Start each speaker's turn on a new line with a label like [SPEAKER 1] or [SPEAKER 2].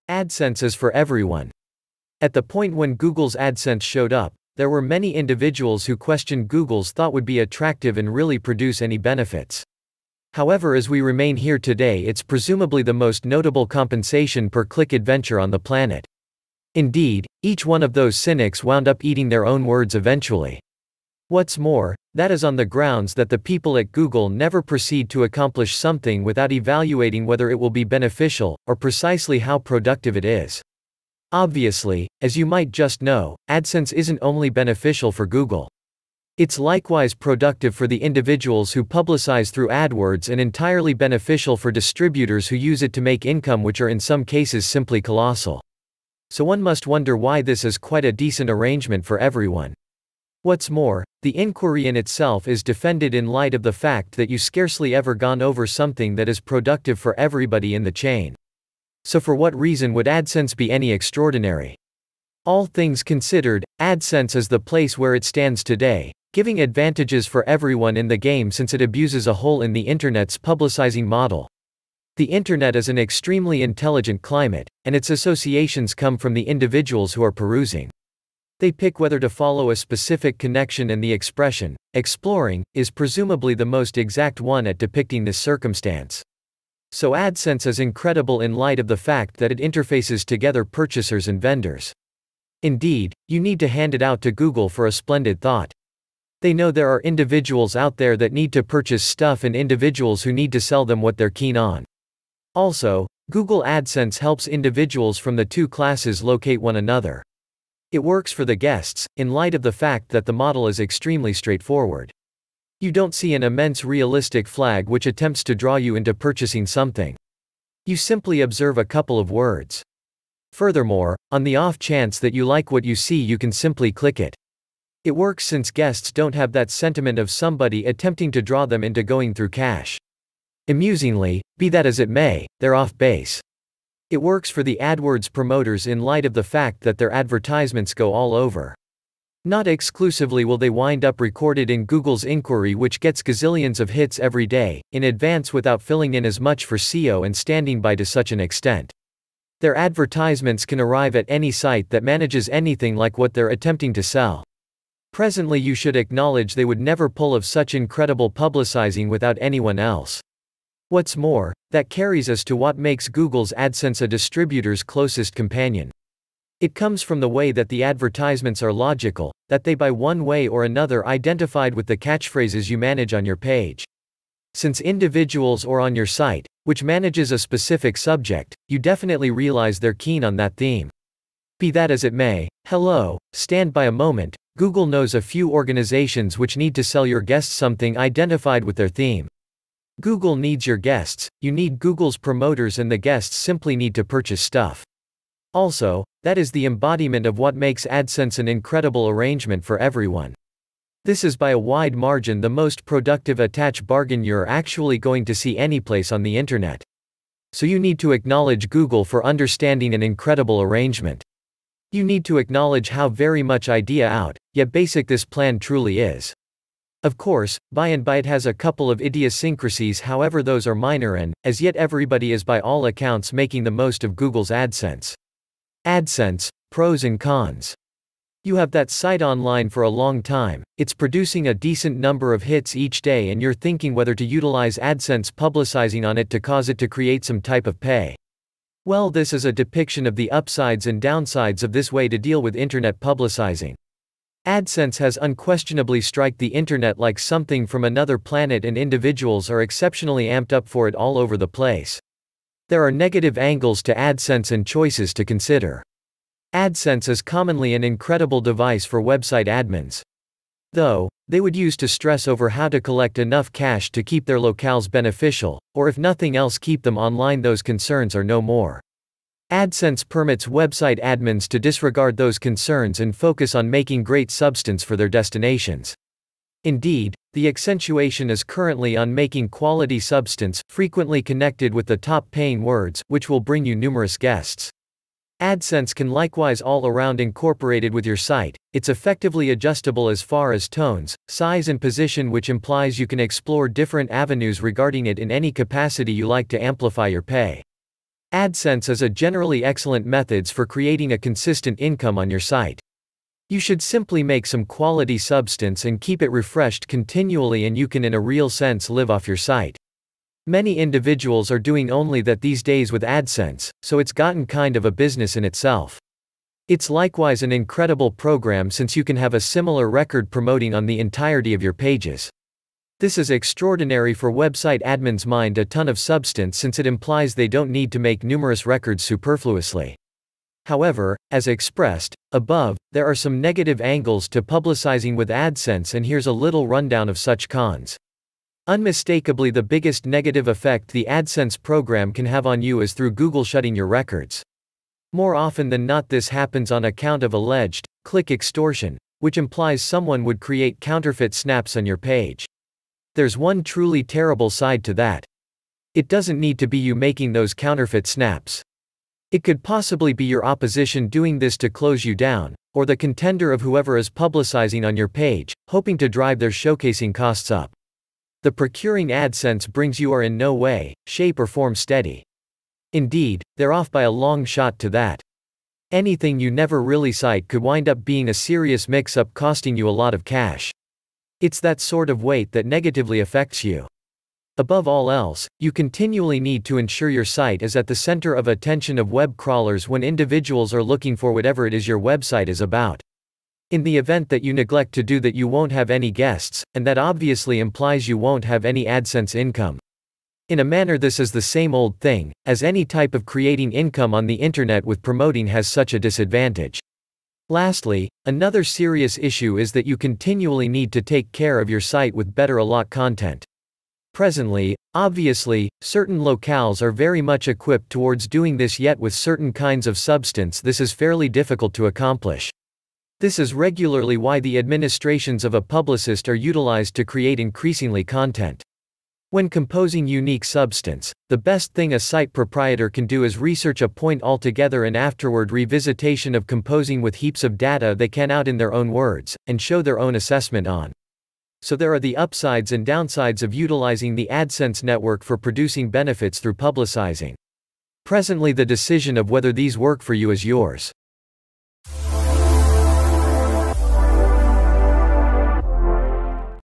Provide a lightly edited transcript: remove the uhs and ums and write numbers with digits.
[SPEAKER 1] AdSense is for everyone. At the point when Google's AdSense showed up, there were many individuals who questioned Google's thought would be attractive and really produce any benefits. However, as we remain here today, it's presumably the most notable compensation per click adventure on the planet. Indeed, each one of those cynics wound up eating their own words eventually. What's more, that is on the grounds that the people at Google never proceed to accomplish something without evaluating whether it will be beneficial, or precisely how productive it is. Obviously, as you might just know, AdSense isn't only beneficial for Google. It's likewise productive for the individuals who publicize through AdWords and entirely beneficial for distributors who use it to make income, which are in some cases simply colossal. So one must wonder why this is quite a decent arrangement for everyone. What's more, the inquiry in itself is defended in light of the fact that you scarcely ever gone over something that is productive for everybody in the chain. So for what reason would AdSense be any extraordinary? All things considered, AdSense is the place where it stands today, giving advantages for everyone in the game since it abuses a hole in the internet's publicizing model. The internet is an extremely intelligent climate, and its associations come from the individuals who are perusing. They pick whether to follow a specific connection, and the expression, exploring, is presumably the most exact one at depicting this circumstance. So AdSense is incredible in light of the fact that it interfaces together purchasers and vendors. Indeed, you need to hand it out to Google for a splendid thought. They know there are individuals out there that need to purchase stuff and individuals who need to sell them what they're keen on. Also, Google AdSense helps individuals from the two classes locate one another. It works for the guests, in light of the fact that the model is extremely straightforward. You don't see an immense realistic flag which attempts to draw you into purchasing something. You simply observe a couple of words. Furthermore, on the off chance that you like what you see, you can simply click it. It works since guests don't have that sentiment of somebody attempting to draw them into going through cash. Amusingly, be that as it may, they're off base. It works for the AdWords promoters in light of the fact that their advertisements go all over. Not exclusively will they wind up recorded in Google's inquiry, which gets gazillions of hits every day, in advance without filling in as much for SEO and standing by to such an extent. Their advertisements can arrive at any site that manages anything like what they're attempting to sell. Presently, you should acknowledge they would never pull of such incredible publicizing without anyone else. What's more, that carries us to what makes Google's AdSense a distributor's closest companion. It comes from the way that the advertisements are logical, that they by one way or another identified with the catchphrases you manage on your page. Since individuals or on your site, which manages a specific subject, you definitely realize they're keen on that theme. Be that as it may, hello, stand by a moment, Google knows a few organizations which need to sell your guests something identified with their theme. Google needs your guests, you need Google's promoters, and the guests simply need to purchase stuff. Also, that is the embodiment of what makes AdSense an incredible arrangement for everyone. This is by a wide margin the most productive attach bargain you're actually going to see anyplace on the internet. So you need to acknowledge Google for understanding an incredible arrangement. You need to acknowledge how very much idea out, yet basic this plan truly is. Of course, by and by it has a couple of idiosyncrasies, however those are minor, and, as yet everybody is by all accounts making the most of Google's AdSense. AdSense, pros and cons. You have that site online for a long time, it's producing a decent number of hits each day, and you're thinking whether to utilize AdSense publicizing on it to cause it to create some type of pay. Well, this is a depiction of the upsides and downsides of this way to deal with internet publicizing. AdSense has unquestionably struck the internet like something from another planet, and individuals are exceptionally amped up for it all over the place. There are negative angles to AdSense and choices to consider. AdSense is commonly an incredible device for website admins. Though, they would use to stress over how to collect enough cash to keep their locales beneficial, or if nothing else keep them online. Those concerns are no more. AdSense permits website admins to disregard those concerns and focus on making great substance for their destinations. Indeed, the accentuation is currently on making quality substance, frequently connected with the top-paying words, which will bring you numerous guests. AdSense can likewise all around incorporated with your site. It's effectively adjustable as far as tones, size and position, which implies you can explore different avenues regarding it in any capacity you like to amplify your pay. AdSense is a generally excellent methods for creating a consistent income on your site. You should simply make some quality substance and keep it refreshed continually, and you can in a real sense live off your site. Many individuals are doing only that these days with AdSense, so it's gotten kind of a business in itself. It's likewise an incredible program since you can have a similar record promoting on the entirety of your pages. This is extraordinary for website admins mind a ton of substance since it implies they don't need to make numerous records superfluously. However, as expressed above, there are some negative angles to publicizing with AdSense, and here's a little rundown of such cons. Unmistakably, the biggest negative effect the AdSense program can have on you is through Google shutting your records. More often than not, this happens on account of alleged click extortion, which implies someone would create counterfeit snaps on your page. There's one truly terrible side to that. It doesn't need to be you making those counterfeit snaps. It could possibly be your opposition doing this to close you down, or the contender of whoever is publicizing on your page, hoping to drive their showcasing costs up. The procuring AdSense brings you are in no way, shape or form steady. Indeed, they're off by a long shot to that. Anything you never really cite could wind up being a serious mix-up, costing you a lot of cash. It's that sort of weight that negatively affects you. Above all else, you continually need to ensure your site is at the center of attention of web crawlers when individuals are looking for whatever it is your website is about. In the event that you neglect to do that, you won't have any guests, and that obviously implies you won't have any AdSense income. In a manner, this is the same old thing, as any type of creating income on the internet with promoting has such a disadvantage. Lastly, another serious issue is that you continually need to take care of your site with better a lot content. Presently, obviously, certain locales are very much equipped towards doing this, yet with certain kinds of substance this is fairly difficult to accomplish. This is regularly why the administrations of a publicist are utilized to create increasingly content. When composing unique substance, the best thing a site proprietor can do is research a point altogether and afterward revisitation of composing with heaps of data they can out in their own words, and show their own assessment on. So there are the upsides and downsides of utilizing the AdSense network for producing benefits through publicizing. Presently, the decision of whether these work for you is yours.